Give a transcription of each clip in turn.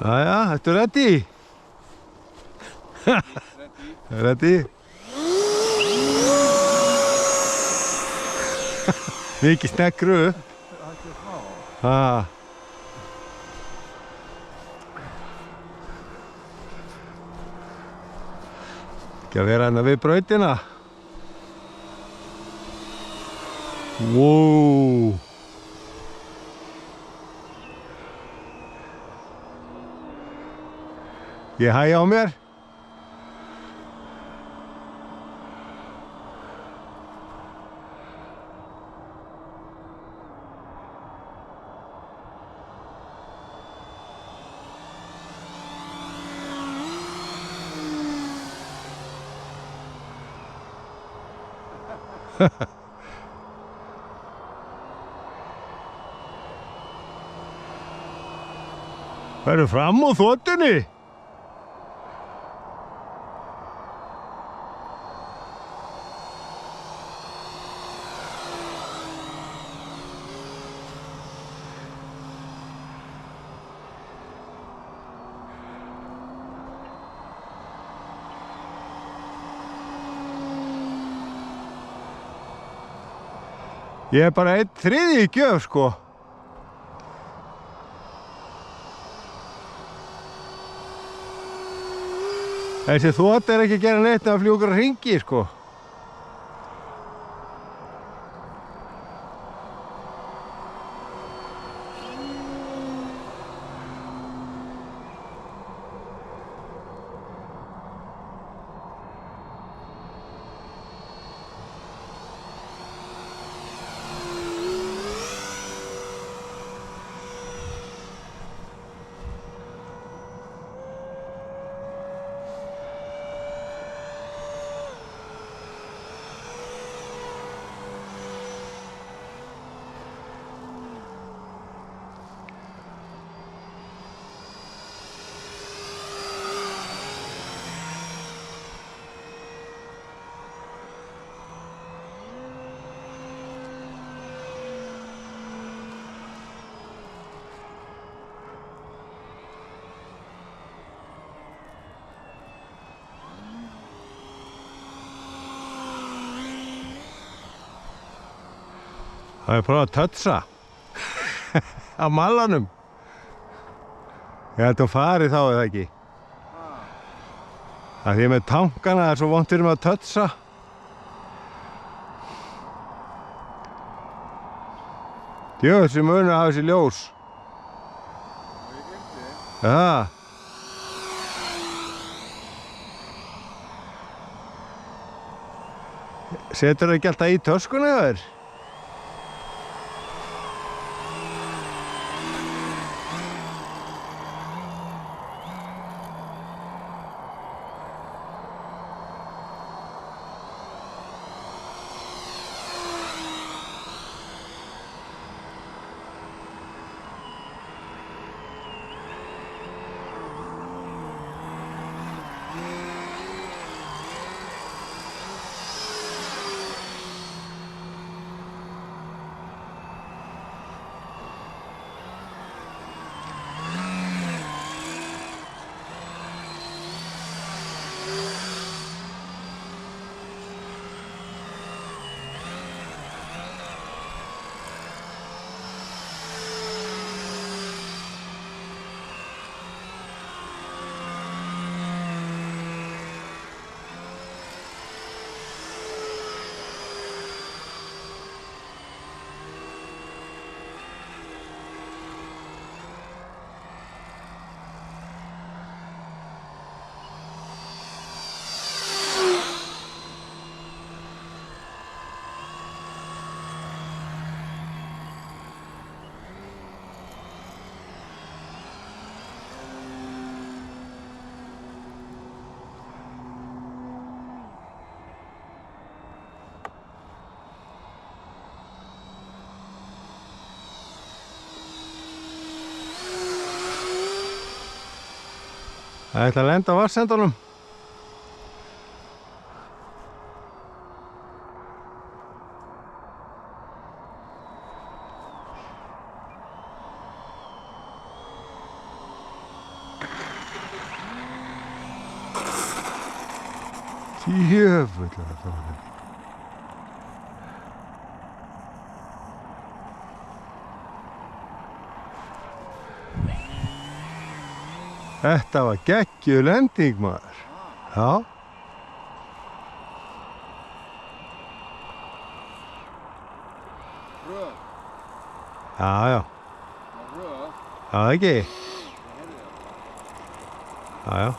Jæja, ertu ready? Ready? Mikið sneggru. Ekki að vera hérna við brautina. Wow. Ég hægi á mér. Verður fram úr þotunni. Ég bara 1/3 í gjöf, sko. Þessi þot ekki að gera neitt að fljúga hringi, sko. Það er prófað að tötsa á malanum. Ég held að fari þá eða ekki. Það því með tankana er svo vont fyrir mig að tötsa. Djöfull sem munur að hafa þessi ljós. Já. Setur það ekki alltaf í töskuna hjá þér? Það ætla að lenda á vatnsendunum. Djöfull var þetta var. Þetta var geggjuð lending, maður. Já. Röð. Já, já. Röð. Já, ekki. Já, já.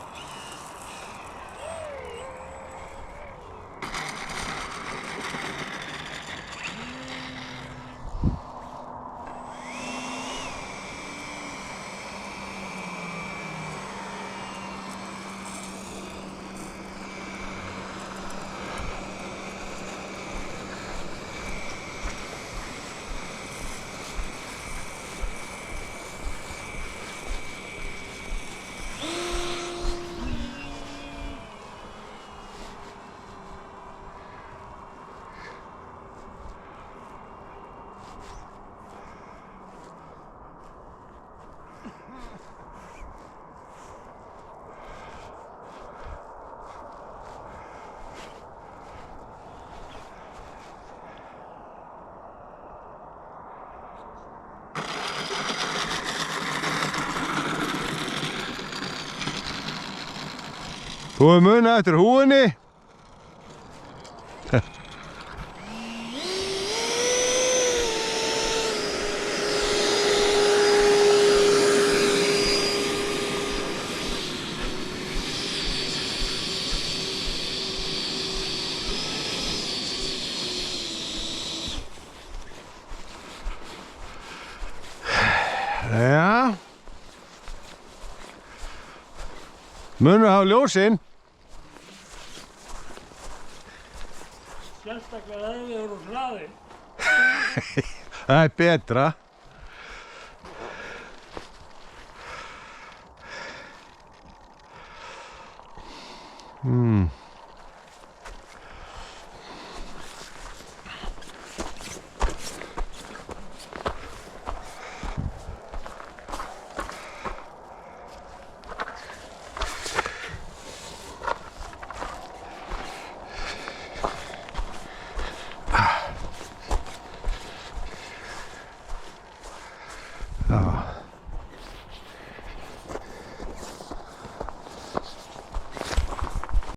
Þú hefur munað eftir húinni. Já. Munur hafa ljósinn. Sérstaklega ef við erum hraðir. Það er betra.